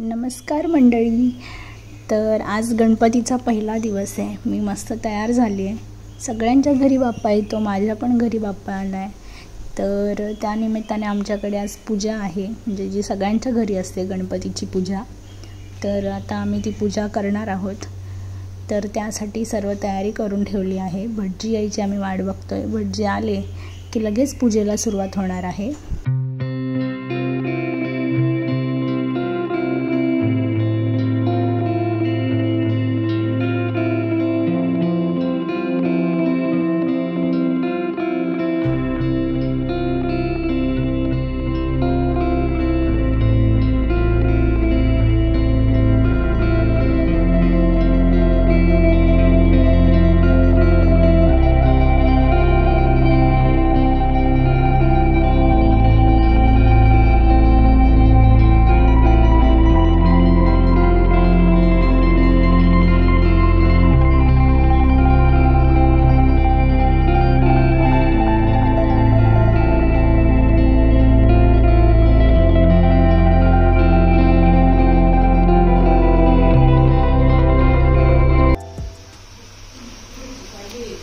नमस्कार मंडळी. तर आज गणपतीचा पहिला दिवस आहे. मी मस्त तयार झाली आहे. सगळ्यांच्या घरी बाप्पा येतो, माझ्या पण घरी बाप्पा आला आहे. तर त्यानिमित्ताने आमच्याकडे आज पूजा आहे, म्हणजे जी सगळ्यांच्या घरी असते गणपतीची पूजा. तर आता आम्ही ती पूजा करणार आहोत. तर त्यासाठी सर्व तयारी करून ठेवली आहे. भटजी यायची आम्ही वाट बघतोय. भटजी आले की लगेच पूजेला सुरुवात होणार आहे.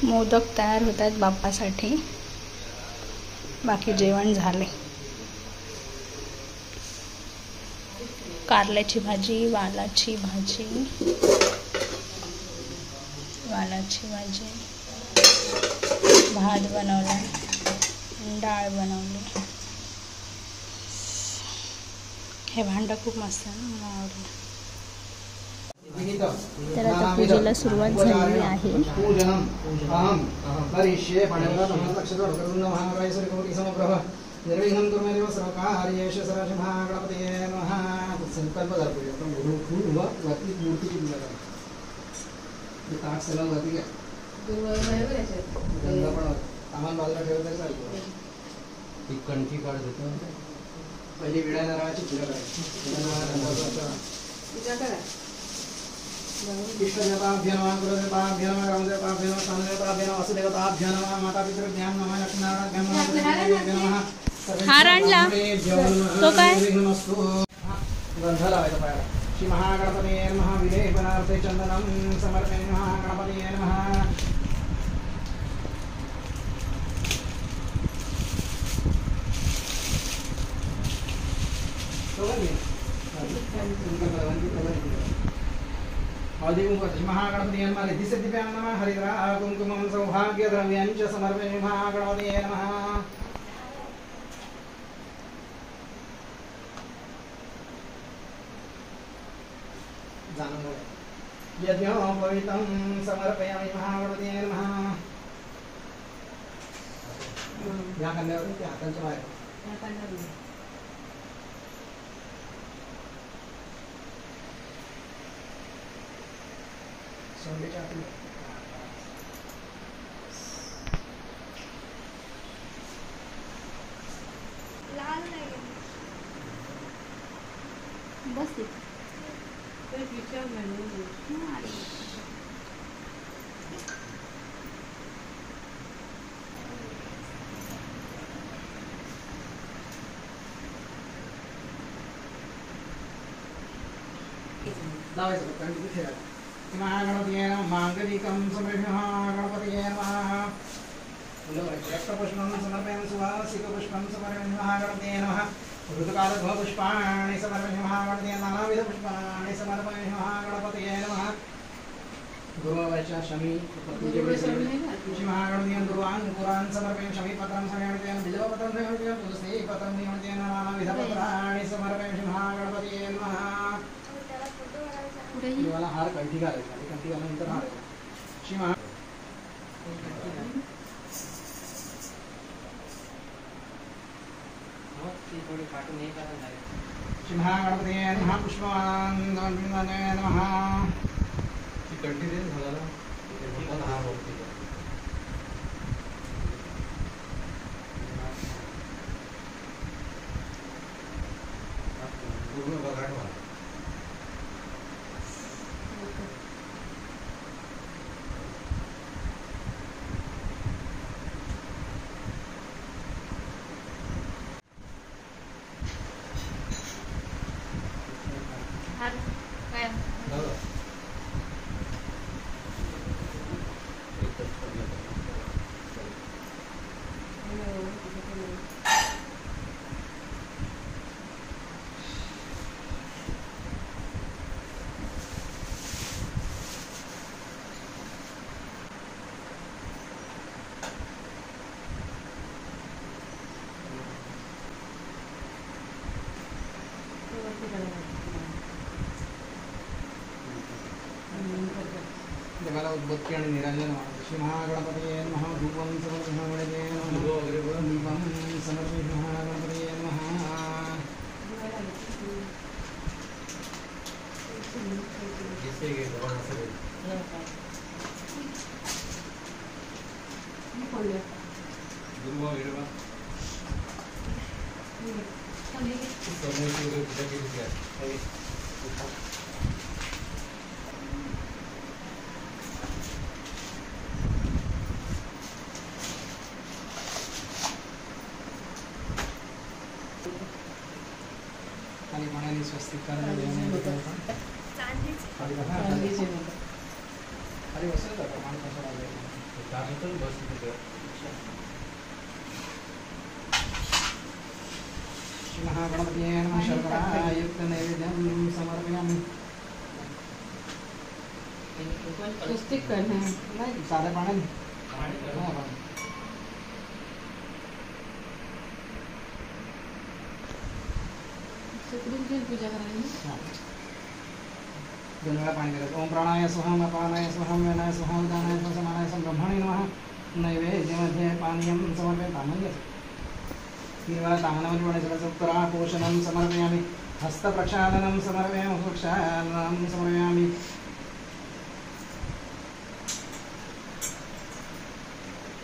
मोदक तयार होत आहेत बाप्पासाठी. बाकी जेवण झाले. कारल्याची भाजी, वालाची भाजी, भात बनवला, डाळ बनवली. हे भांडं खूप मस्त आहे ना, मला आवडलं. तर आता पूजेला सुरुवात झालेली आहे. पहिली विडा नारळाची पूजा करायची. इष्टदेवताभ्यो नमः, गुरुदेवताभ्यो नमः, ग्रामदेवताभ्यो नमः, स्थानदेवताभ्यो नमः, वसुदेवताभ्यो नमः, मातापितृभ्यो नमः, लक्ष्मीनारायणाभ्यो नमः. हार आणला तो काय? गंध लावायचा पायाला. श्री महागणपतये नमः. विलेपनार्थे चंदनं समर्पयामि. महागणपतये नमः. महागणपतये नमः. रिद्धिसिद्धिभ्यां नमः. हरिद्रा कुंकुमं सौभाग्यद्रव्याणि च समर्पयामि. महागणपतये नमः. यज्ञोपवीतं समर्पयामि. महागणपतये नमः. या कन्यावरून त्या हातांच्या बाहेर बस महागणपतये नमः. मांगलिकं समर्पयामि. महागणपतये नमः. रक्तपुष्पं समर्पयामि. सुवासिकपुष्पं समर्पयामि. महागणपतये नमः. ऋतुकालध्वपुष्पाणि समर्पयामि. महागणपतये. नानाविधपुष्पाणि समर्पयामि. महागणपतये नमः. गुरुवाचा शमी श्री महागणपतये. दुर्वाङ्कुरान् समर्पयामि. शमीपत्रं समर्पयामि. बिल्वपत्रं समर्पयामि. तुलसीपत्रं समर्पयामि. नानाविधपत्राणि समर्पयामि. महागणपतये नमः. वाला हार कंठी घालायचा आणि कंठी घालल्यानंतर हार श्री महा श्री महागणपतये नमः. पुष्पवान् नमः. कंठी दे घालायला हार होते. पूर्ण बघाड व्हा. देवाला उद्बत्ती आणि निरांजन श्री महागणपती नमः धूपं समर्पयामि नमः दीपं समर्पयामि महागणपती नमः खाली पाण्याने स्वस्तिक करायला खाली बसेल का पाणी कशाला श्री महागणपती नमः शर्करायुक्त नैवेद्यं समर्पयामि स्वस्तिक करणे नाही साध्या पाण्याने पूजा करायची दोन वेळा पाणी करायचं ओम प्राणाय स्वहम अपानाय स्वहम वेनाय स्वहम उदानाय स्वहम समानाय स्वहम ब्रह्मणे नमः नैवेद्यमध्ये पानीयं समर्पयामि 3 वेळा तांगणामध्ये पाणी करायचं उत्तरापोषणं समर्पयामि हस्तप्रक्षालनं समर्पयामि प्रक्षालनं समर्पयामि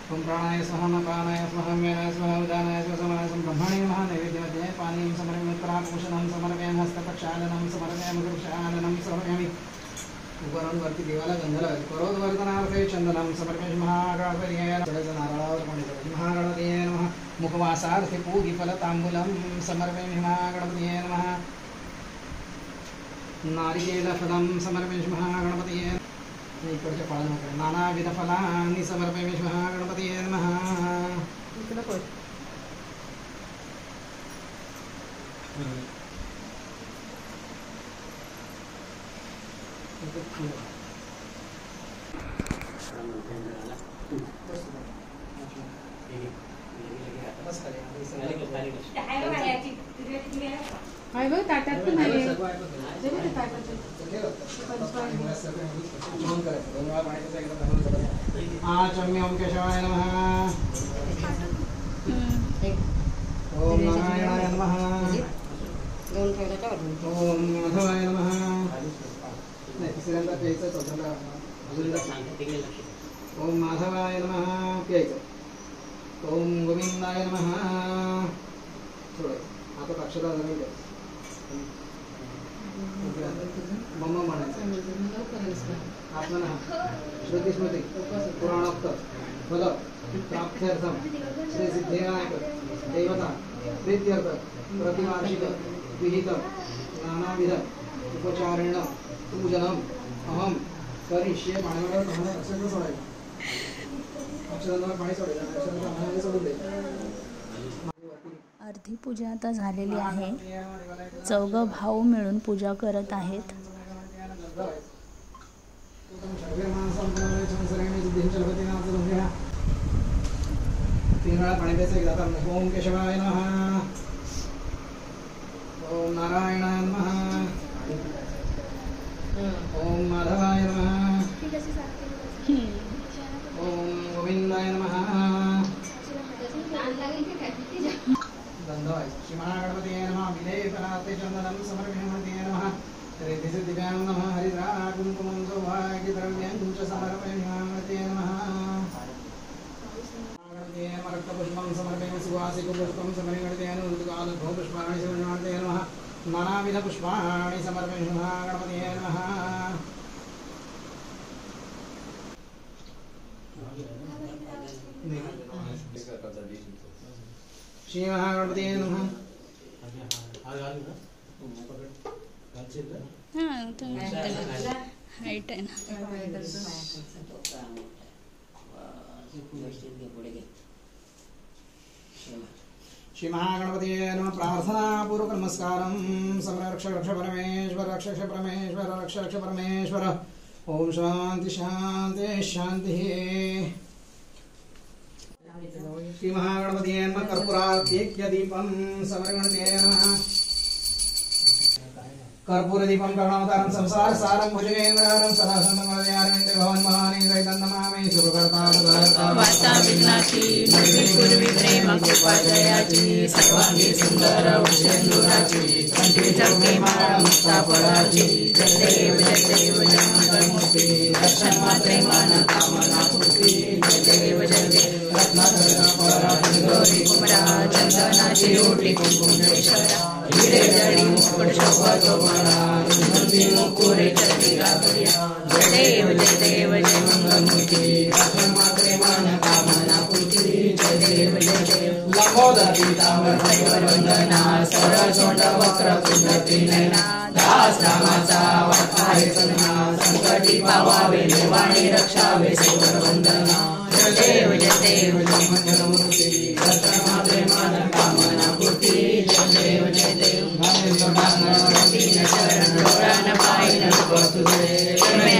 ओम प्राणाय स्वहम अपानाय स्वहम वेनाय स्वहम उदानाय स्वहम समानाय स्वहम ब्रह्मणे नमः नैवेद्यमध्ये पानीयं समर्पयामि उत्तरापोषणं समर्पयामि हस्तप्रक्षालनं समर्पयामि प्रक्षालनं समर्पयामि वरून वरती देवाला गंध लावायची करोद्वर्तनार्थे चंदनं समर्पयामि महागणपतये नमः नारळावर पाणी करायचं महागणपतये नमः मुखवासार्थे पूगीफलतांबूलं समर्पयामि महागणपतये नमः नारिकेलफलं समर्पयामि महागणपतये इकडच्या फळांना नानाविध फलांनी समर्पयामि महागणपतये नमः इकडं कोण हाय बघ ताटात पण आहे आचम्यं केशवाय नमः ओम नारायणाय नमः ओम माधवाय नमः तिसऱ्यांदा प्यायचं चौथ्यांदा ओम माधवाय नमः प्यायचं ओम गोविंदाय नमः थोडं आता अक्षता जमीन मम्मा म्हणायचं आपल्याला श्रुती स्मृती पुराणोक्त फल प्राप्त्यर्थम श्री सिद्धिविनायक देवता प्रीत्यर्थ प्रतिवार्षिक विहित नानाविध उपचारेण पूजनम अहम करिष्ये पाण्यावर तुम्हाला अक्षर सोडायचं अक्षरांवर पाणी सोडायचं अक्षरांचा पाण्यामध्ये सोडून द्यायचं अर्धी पूजा आता झालेली आहे चौघं भाऊ मिळून पूजा करत आहेत तीन वेळा पाणी प्यायचं एकदा आता ओम केशवाय नमः ओम नारायणाय नमः ओम माधवाय नमः ओम गोविंदाय नमः गंधवाय श्री महागणपतये नमः विलेपनार्थे चंदनं समर्पयामि नमः रिद्धिसिद्धिभ्यां नमः हरिद्रा कुङ्कुमं सौभाग्यद्रव्यं च समर्पयामि नमः रक्तपुष्पं समर्पयामि सुवासिकपुष्पं समर्पयामि पुष्पाणि समर्पयामि नमः नानाविधपुष्पाणि समर्पयामि महागणपतये नमः श्री महागणपतये नमः हां हाईट आहे ना. श्री महागणपती नमः. प्रार्थना पूर्वक नमस्कारम. समरक्ष रक्ष परमेश्वर रक्ष परमेश्वर रक्ष परमेश्वर. ओम शांति शांति शांति. श्री महागणपती नमः. कर्पूरार्घ्य दीपम समर्पणते नमः. कर्पूरदीपं करुणावतारं संसारसारं भुजगेन्द्रहरं सदा सन्मदयारविन्दे भवन महानि दैतन्नमामि सुखकर्ता वार्ता विघ्नाची पूर्वी प्रेम कृपा दयाची सर्वांगी सुंदर उषेंदुराची कंठी जगते माळा मुक्ता फळाची. जय देव जन्मकर्मूर्ती दर्शन मात्रे मन कामना पूर्ती. जय देव रत्नाकरण पराती गौरी कुमरा चंदनाची ओटी कुंकुमेश्वरा. हिरे जडी मुकुट शोभतो मला सुगंधी मुकुरे चलती गागड्या. जय देव जय मंगलमूर्ती दर्शन मात्रे मन कामना पूर्ती. जय देव लंबोदर पीतांबर कैवर वंदना. सरळ सोंड वक्र कुंड त्रिनयना. दास रामाचा वार्ता आहे सन्ना. संकटी पावावे देवाणी रक्षावे सेवर वंदना. जय देव जय मंगलमूर्ती दर्शन मात्रे मन कामना पूर्ती. जय देव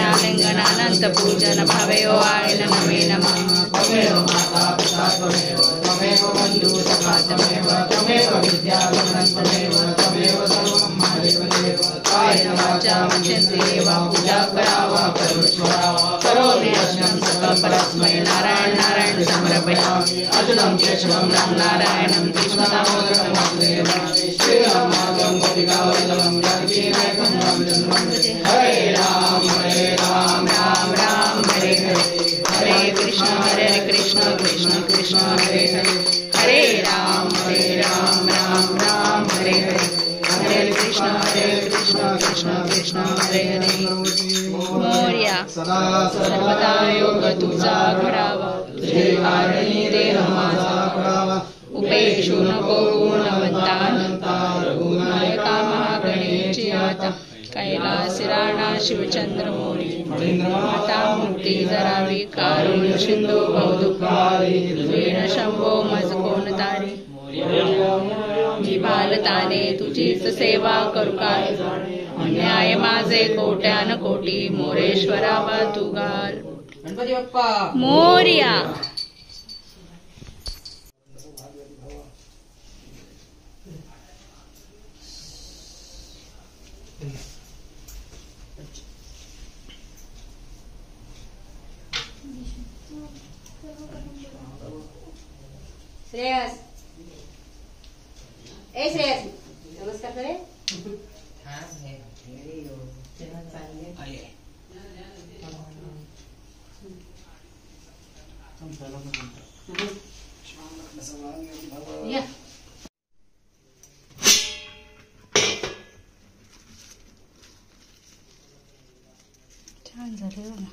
आलिंगनानंत पूजन भावे ओ आयन नमे नमः. त्वमेव माता पिता त्वमेव त्वमेव बंधु सखा त्वमेव त्वमेव विद्या त्वमेव त्वमेव सर्वं महादेव देव. कायेन वाचा मनसेन्द्रियेवा पूजा करावा करोमीश्वरा. करोमि यज्ञं सकल परस्मै नारायण नारायण समर्पयामि. अजनं केशवं राम नारायणं कृष्णदामोदरं वासुदेवं. श्रीराम माधवं गोपिकावल्लभं जानकी नायकं रामचन्द्रं. हरे राम राम राम हरे हरे. हरे कृष्ण कृष्ण कृष्ण हरे हरे. हरे राम राम राम हरे हरे. हरे कृष्ण कृष्ण कृष्ण हरे हरे. मोरया सर्वदा योग तुझा घडावा. तुझे कारणी देह माझा पडावा. उपेक्षू नको गुणवंता रघुनायका महागणेची आता. कैलास राणा शिवचंद्र मोरी माता मूर्ती धरावी. कारुण्य सिंधू बहुदुःखारी वेण शंभो मज कोण तारी. विभालताने तुझीच सेवा करू काय. अन्याय माझे कोट्यान कोटी. मोरेश्वरा वा तू घाल. गणपती बाप्पा मोरया. श्रेयस ए श्रेयस नमस्कार करे. या छान झाले बघा.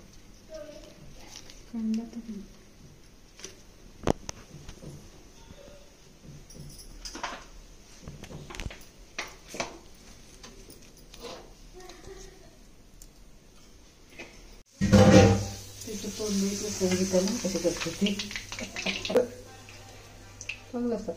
सांगितलं कसे करते ते चांगलं असतं.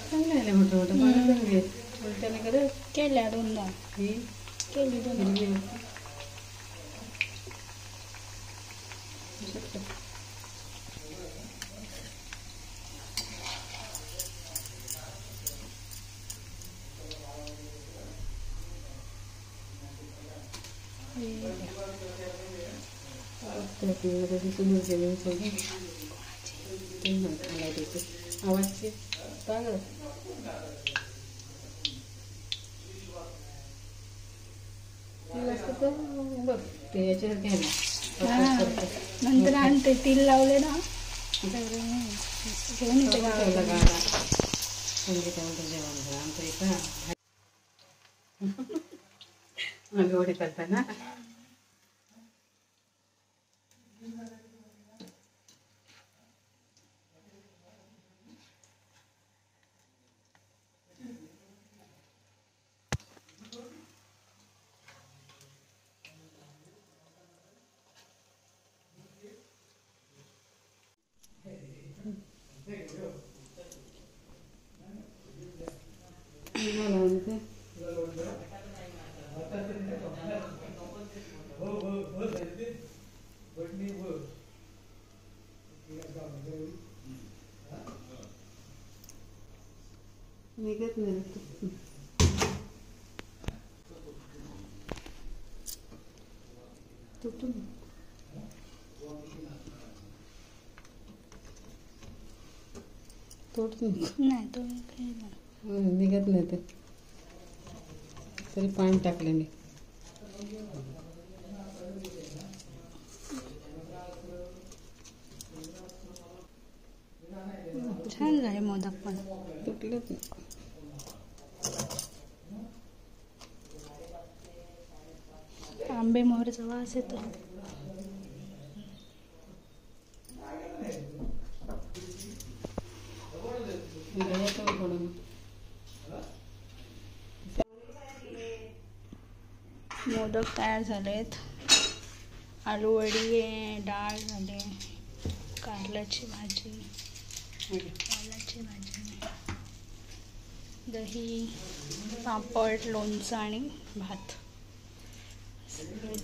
चांगले मोठं मोठं पानं चांगली उलट्याने करत केल्या दोनदा ही केली दोनदा. टाकलं की त्याची सुंदर जेवण सगळं मला त्याचे आवाजचे चांगलं तेल असतं तर बघ ते याच्यासारखे आहे ना नंतर आणते तेल लावले ना घेऊन येते ठेवलं गाडा संगीतामध्ये जेवण झालं आमचं इथं वडे करतात ना निघत नाही तुटून नाही तो निघत नाही ते तरी पाणी टाकले मी छान झाले मोदक पण तुटलेच नाही आंबे मोहरचा वास येतो मोदक तयार झालेत आलू वडी आहे डाळ झाली कारल्याची भाजी वालाची भाजी दही पापड लोणचं आणि भात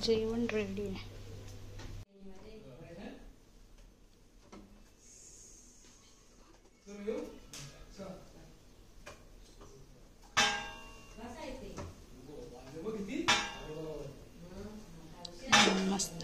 जेवण रेडी आहे मस्त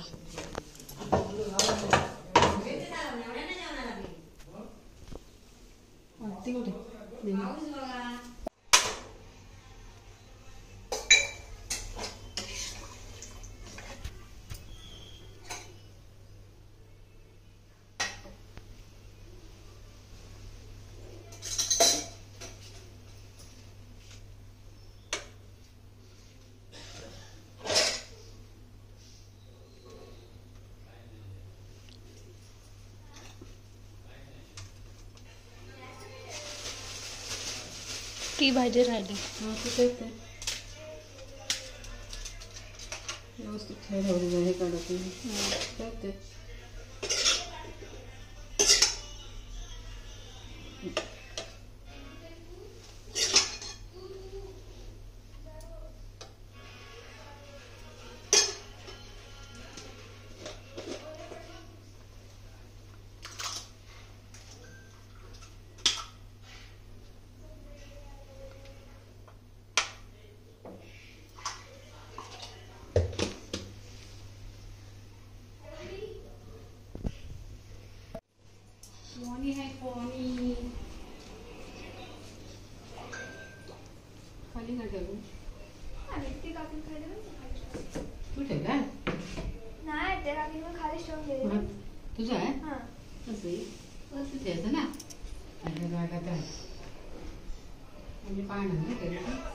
ती भाजी राहिली व्यवस्थित ठेवलं हे काढत नाही कोणी आहे कोणी खाली का ठेवू ते कापून खाली तू ठेवला नाही ते काकी मग खाली ठेवून गेले तुझं आहे हां असं ठेवायचं ना रागात आहे म्हणजे पाणी नाही केलं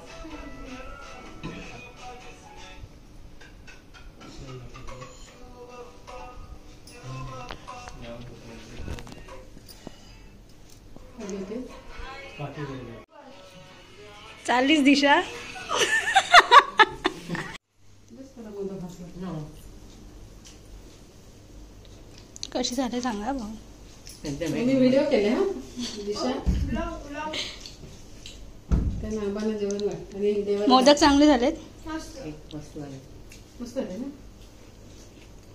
चालीस दिशा कशी झाले सांगा भाऊ मी व्हिडिओ केले हा दिशा त्यांना आबांना जेवण वाटत आणि देवाला मोदक चांगले झालेत मस्त आहे ना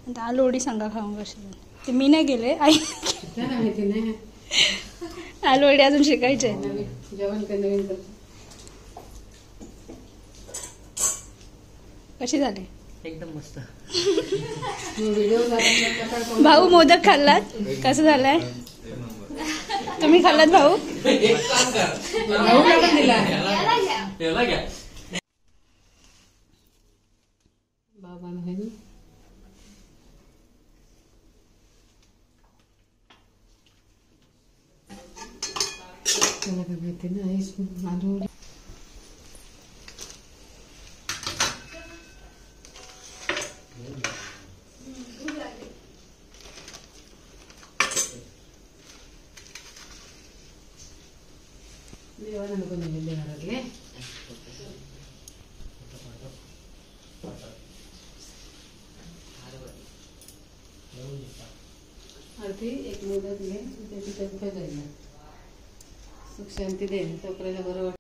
आता आलू वडी सांगा खाऊन कशी झाली ते मी नाही गेले आई त्यांना माहिती नाही आलू वडी अजून शिकायचे नवीन जेवण काय नवीन करतो कशी झाली एकदम मस्त. भाऊ मोदक खाल्लात? कसं झालंय? तुम्ही खाल्लात भाऊ? बाबा नाही त्याला काय माहिती नाही. देवाला नको नेले घरातले. आरती एक मोदक घे, त्याची संख्या जाईल. सुख शांती दे, तोपर्यंत बरोबर.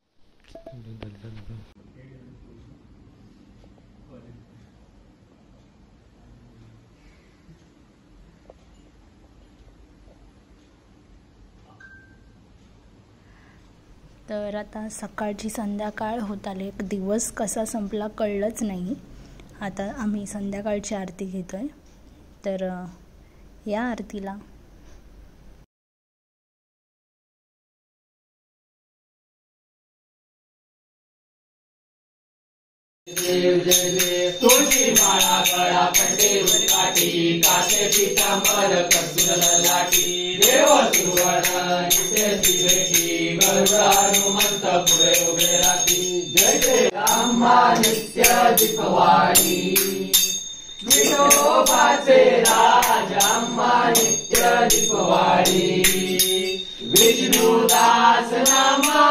तर आता सकाळची संध्याकाळ होत आली. एक दिवस कसा संपला कळलंच नाही. आता आम्ही संध्याकाळची आरती घेतोय. तर या आरतीला. तुळशी माळा गळा कंठे काठी कासे पितांबर कस्तुर लाठी देव सुवर्ण नित्य भेटी गरुडा हनुमंत पुढे उभे राहती. जय जय रामा नित्य दीपवाणी विठोबाचे राजाम्मा नित्य दीपवाणी विष्णुदास नामा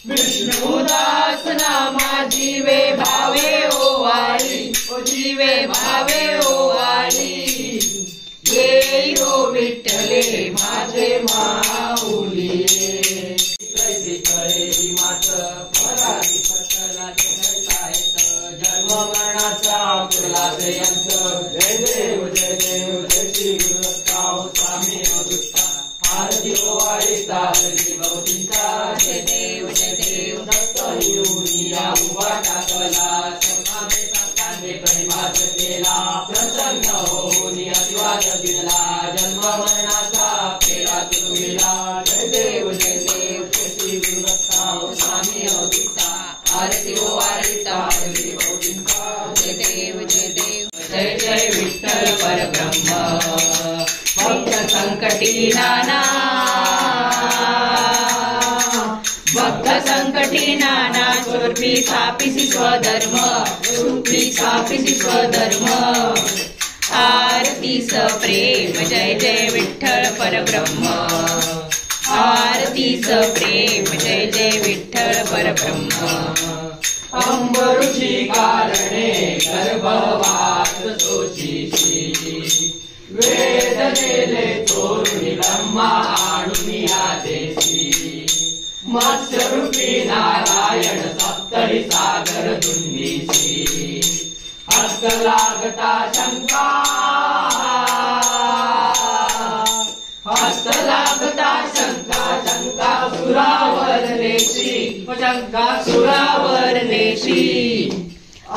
विष्णुदास नामा जीवे भावे ओवाळी ओ जीवे भावे ओवाळी. जय हो विठ्ठले माझे माऊली कैसी कळेली मात पराधी पटला जन्म मरणाचा कुर्लाचे यंत्र. जय देव जय देव जय श्री गुरुदत्ता स्वामी अवधूता आरती ओवाळी तारती बहुचिंता. जय देव जय देव दत्त येऊनिया उभा टाकला संकामेचा कांदे प्रेमाच केला प्रसन्न होऊन आशीर्वाद दिला जन्म मरणाचा फेरा तुटविला. जय देव जय देव जय श्री गुरुदत्ता स्वामी अवधूता आरती ओवाळी तारती बहुचिंता. जय देव जय देव जय जय विठ्ठल परब्रह्म भक्त संकटी नाना भक्त संकटी नाना सुरभी सापिसी स्वधर्म सुरभी सापिसी स्वधर्म. आरती प्रेम जय जय विठ्ठल परब्रह्म आरती प्रेम जय जय विठ्ठल परब्रह्म. अंबरुची कारणे गर्भवास तोचीची वेदनेले चोरुणी ब्रह्मा आणुनी आदेशी मत्स्यरूपी नारायण सप्तरी सागर दुंदीसी. हस्त लागता शंका हस्त लागता शंका शंका सुरावर लेशी शंका सुरावर लेशी.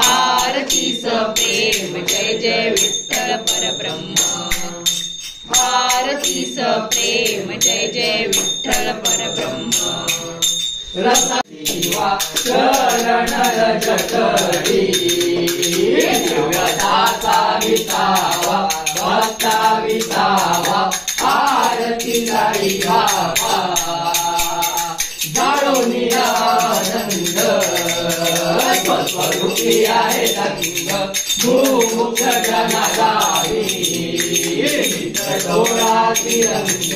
आरती प्रेम जय जय विठ्ठल परब्रह्म आरती प्रेम जय जय विठ्ठल परब्रह्म. रसा चरण जटडी दिव्यदासा विसावा भक्ता विसावा आरती जाई बाबा जाणो निरानंद स्वस्वरूपी आहे दंग भूमुख जनागावी डोळा तिरंग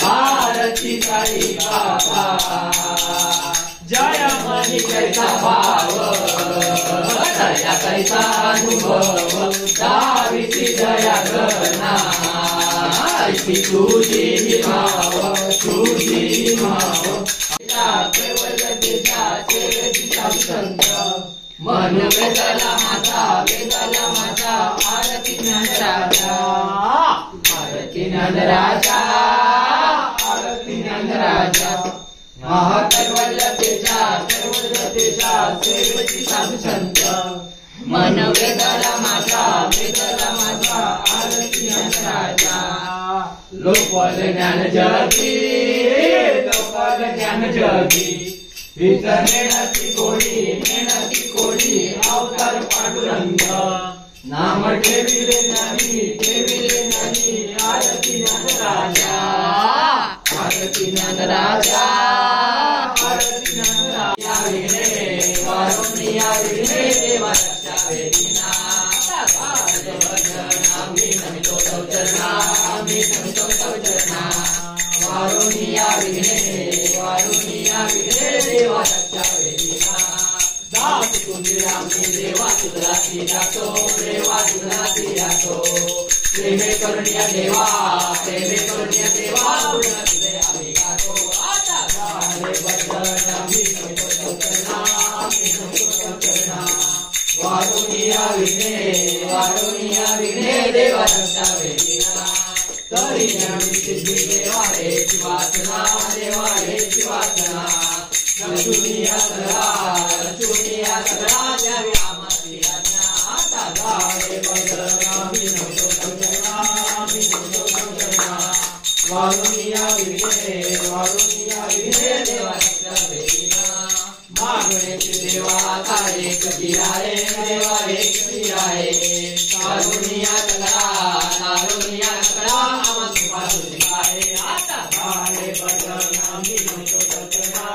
आरती साई बाबा. जय मनी कैसा भाव दया कैसा अनुभव दाविसी जया गणा तुझी माव तुझी माव. केवळ देशाचे दिशांत मन वेदला माझा आरती ज्ञानराजा आरती ज्ञानराजा आरती ज्ञानराजा महाकैवल्यतेच्या कैवल्यतेच्या सेवेची साधुसंत मन वेदला माझा आरती राजा लोकपाल ज्ञान जगी लोकपाल ज्ञान जगी नेणाची कोणी अवतार पांडुरंग नाम ठेविले नाही आरती ज्ञान राजा आरती ज्ञान राजा आरती ज्ञान राजा या विघ्ने देवा रक्षा वेदिना मी नमितो तव चरणा वारुणिया विघ्ने देवा रक्षा वेदिना दास तुझी देवा तुझराती जातो प्रेमे करुण्या देवा तुझे आम्ही गातो आता झाले बंधन मी नमितो तव चरणा वारुणिया विघ्ने देवा रक्षा वेदिना तरी नमी सिद्धी देवा हेची वासना रचुनिया सगळा द्यावी आम्हाची आज्ञा आता झाले बंधन मी नमितो तव चरणा वारुणिया विघ्ने देवा रक्षा वेदिना मागण्याची देवा तारे कधी आहे कारुणिया सगळा आम्हा आता झाले बंधन मी नमितो तव चरणा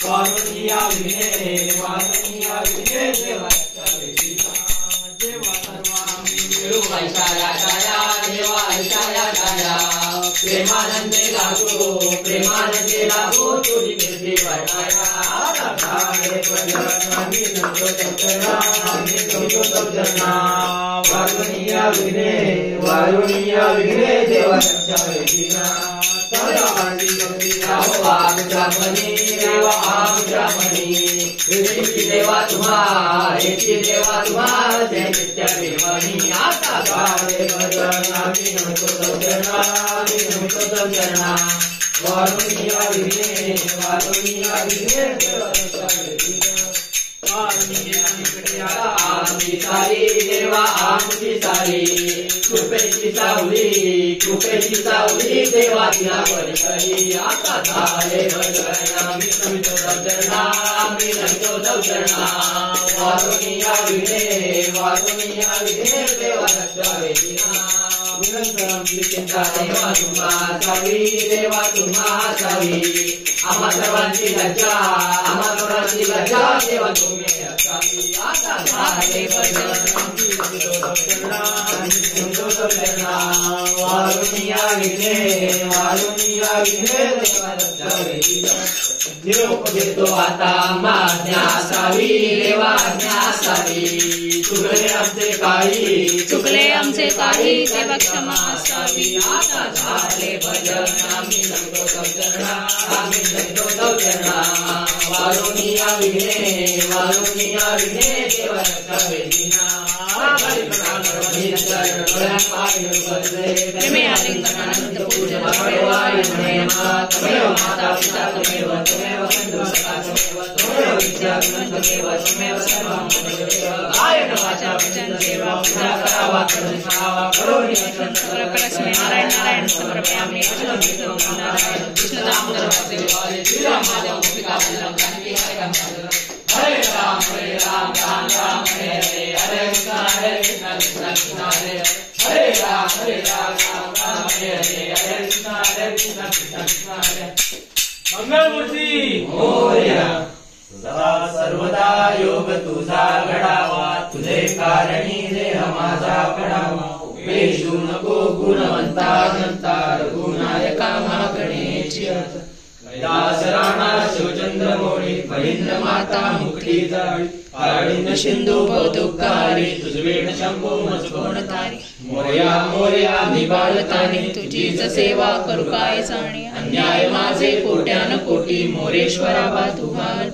वारुणिया विघ्ने देवा रक्षा वेदिना देवा सर्वांनी मिळू ऐशाया गाया प्रेमानंदे लागो तुझी कीर्ती वर्णाया आता झाले बंधन मी नमितो तव चरणा वारुणिया विघ्ने देवा रक्षा वेदिना आमच्या मनी एकी देवा तुम्हा नित्य प्रेमणी आता झाले बंधन मी नमितो तव चरणा वारुणिया विघ्ने देवा रक्षा वेदिना आमची सारी कृपेची सावली देवा तिला पडकरी आता झाले बंधन मी नमितो तव चरणा वारुणिया विघ्ने देवा रक्षा वेदिना चिंता देवा तुम्हा असावी आम्हा सर्वांची लज्जा देवा तुम्ही असावी आता झाले बंधन मी नमितो तव चरणा वारुणिया विघ्ने देवा रक्षा वेदिना निरोप देतो आता आम्हा आज्ञा असावी देवा आज्ञा असावी चुकले आमचे काही देवा क्षमा असावी आता झाले बंधन मी नमितो तव चरणा वारुणिया विघ्ने देवा रक्षा वेदिना आलिंगनानंद पूजन तमेव माता पिता तमेव बंधु सखा तमेव विद्या तमेव सर्वं गायन वाचा वचन सेवा पूजा करावा करोमि सकलकलस्मै नारायण समर्पयामि नारायण कृष्ण दामोदर वासुदेवाय श्रीराम माधव गोपिका वल्लभ जानकी हरे राम राम राम हरे हरे हरे कृष्ण कृष्ण हरे हरे राम राम राम हरे हरे हरे कृष्ण कृष्ण हरे मंगलमूर्ती मोरया सदा सर्वदा योग तुझा घडावा तुझे कारणी देह माझा पडावा वेशू नको गुणवंता गुणायका मागणेची कैलास राणा शिवचंद्र मोळी महेंद्र माता मुक्ती जाळी काळिंद सिंधू बहुदुःखारी तुझवेण शंभू मजकोण तारी मोरया मी बालताने तुझीच सेवा करू काय जाणे अन्याय माझे कोट्यान कोटी मोरेश्वरा बा तू घाल